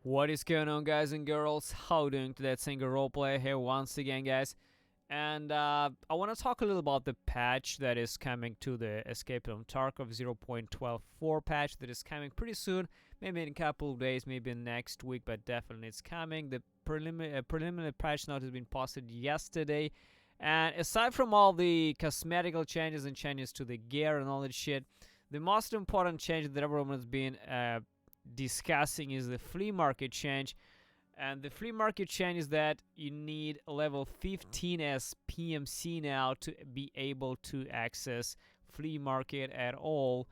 What is going on, guys and girls? How doing today? It's Single Roleplay here once again, guys. And I want to talk a little about the patch that is coming to the Escape from Tarkov 0.12.4 patch that is coming pretty soon. Maybe in a couple of days, maybe next week, but definitely it's coming. The preliminary patch note has been posted yesterday. And aside from all the cosmetical changes and changes to the gear and all that shit, the most important change that everyone has been discussing is the flea market change. And the flea market change is that you need level 15 as PMC now to be able to access flea market at all.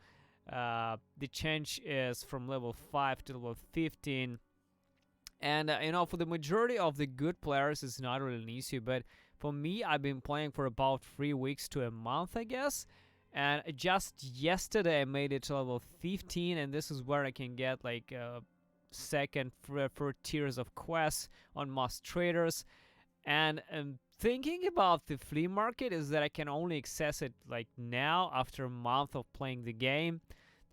The change is from level 5 to level 15. And for the majority of the good players, it's not really an issue. But for me, I've been playing for about 3 weeks to a month, I guess. And just yesterday, I made it to level 15, and this is where I can get like second, third tiers of quests on most traders. And thinking about the flea market is that I can only access it like now after a month of playing the game.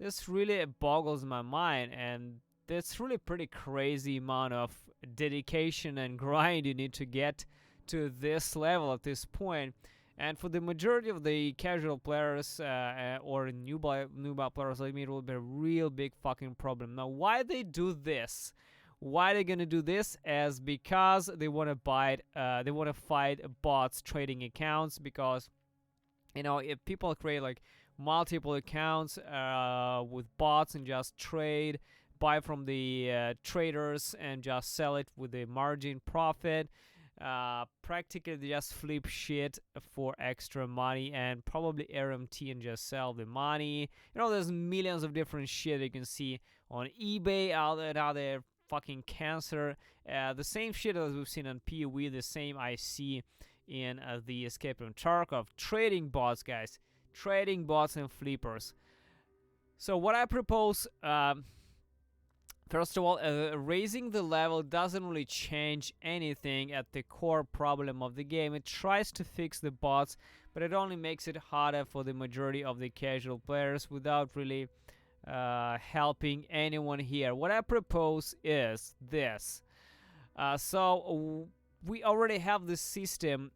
This really boggles my mind, and that's really pretty crazy amount of dedication and grind you need to get to this level at this point. And for the majority of the casual players or newbie players like me, it will be a real big fucking problem. Now, why they do this? Why they gonna do this? As because they want to fight bots trading accounts. Because if people create like multiple accounts with bots and just trade, buy from the traders and just sell it with a margin profit. Practically they just flip shit for extra money and probably RMT and just sell the money. There's millions of different shit you can see on eBay out there, fucking cancer. The same shit as we've seen on PoE, the same I see in the Escape from Tarkov. Trading bots, guys. Trading bots and flippers. So what I propose, first of all, raising the level doesn't really change anything at the core problem of the game. It tries to fix the bots, but it only makes it harder for the majority of the casual players without really helping anyone here. What I propose is this. So we already have this system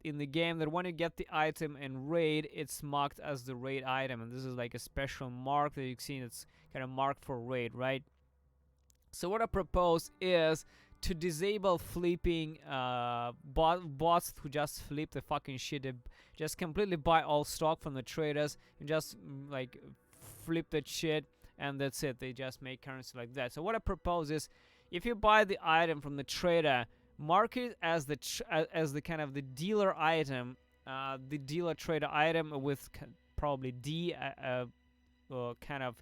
in the game that when you get the item in raid, it's marked as the raid item, and this is like a special mark that you've seen. It's kind of marked for raid, right? So what I propose is to disable flipping bots who just flip the fucking shit. They just completely buy all stock from the traders and just like flip that shit, and that's it. They just make currency like that. So what I propose is, if you buy the item from the trader, mark it as the kind of the dealer item, the dealer trader item with probably D kind of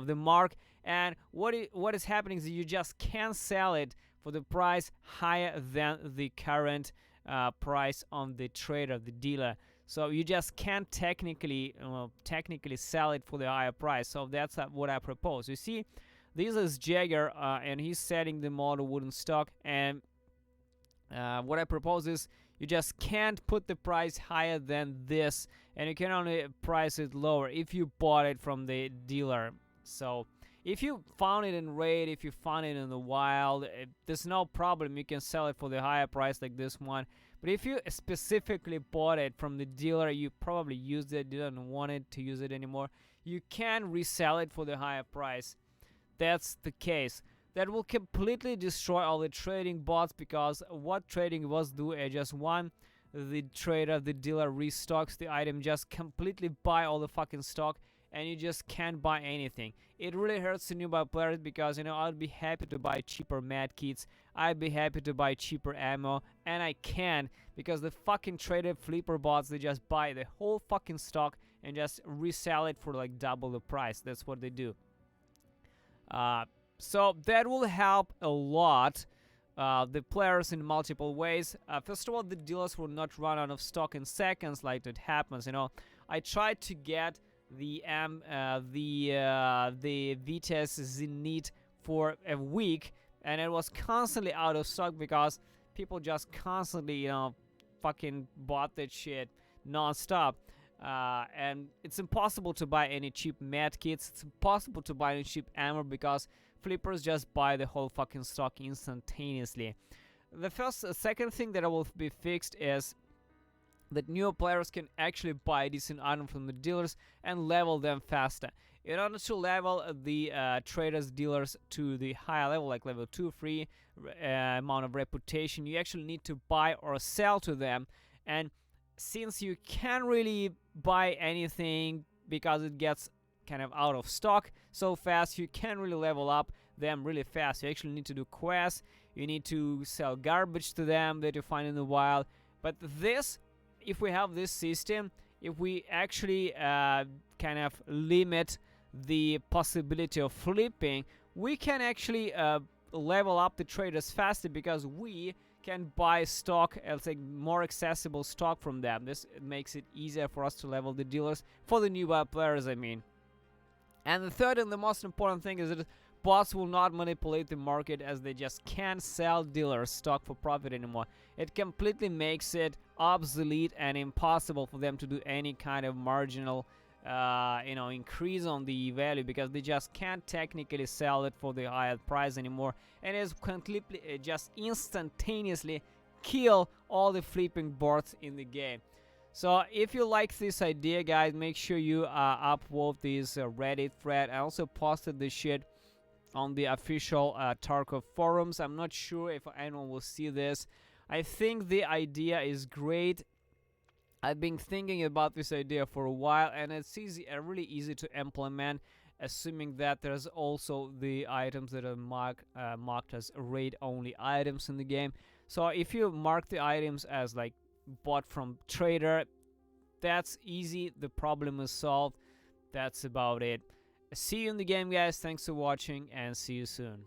the mark. And what is happening is you just can't sell it for the price higher than the current price on the trader, the dealer. So you just can't technically sell it for the higher price. So that's what I propose. You see, this is Jagger, and he's setting the model wooden stock. And what I propose is you just can't put the price higher than this, and you can only price it lower if you bought it from the dealer. So if you found it in raid, if you found it in the wild, there's no problem. You can sell it for the higher price like this one. But if you specifically bought it from the dealer, you probably used it, didn't want it to use it anymore, you can resell it for the higher price. That's the case. That will completely destroy all the trading bots, because what trading bots do is just the trader, the dealer restocks the item, just completely buy all the fucking stock, and you just can't buy anything. It really hurts the newbie players, because I'd be happy to buy cheaper med kits, I'd be happy to buy cheaper ammo, and I can't, because the fucking trader flipper bots, they just buy the whole fucking stock and just resell it for like double the price. That's what they do. So that will help a lot the players in multiple ways. First of all, the dealers will not run out of stock in seconds like that happens. I tried to get the Vitesse Zenith for a week, and it was constantly out of stock because people just constantly fucking bought that shit non-stop. And it's impossible to buy any cheap med kits. It's impossible to buy any cheap ammo, because flippers just buy the whole fucking stock instantaneously. The second thing that will be fixed is that new players can actually buy decent items from the dealers and level them faster. In order to level the traders dealers to the higher level, like level 2, 3 amount of reputation, you actually need to buy or sell to them. And since you can't really buy anything because it gets kind of out of stock so fast, you can't really level up them really fast. You actually need to do quests, you need to sell garbage to them that you find in the wild. But this, if we have this system, if we actually kind of limit the possibility of flipping, we can actually level up the traders faster because we can buy stock, let's say more accessible stock from them. This makes it easier for us to level the dealers for the new players, I mean. And the third and the most important thing is that bots will not manipulate the market, as they just can't sell dealers stock for profit anymore. It completely makes it obsolete and impossible for them to do any kind of marginal increase on the value, because they just can't technically sell it for the higher price anymore, and it's completely just instantaneously kill all the flipping bots in the game. So if you like this idea, guys, make sure you upvote this Reddit thread. I also posted this shit on the official TARKOV forums. I'm not sure if anyone will see this. I think the idea is great. I've been thinking about this idea for a while, and it's really easy to implement, assuming that there's also the items that are marked as raid-only items in the game. So if you mark the items as like bought from trader, that's easy. The problem is solved. That's about it. See you in the game, guys. Thanks for watching, and see you soon.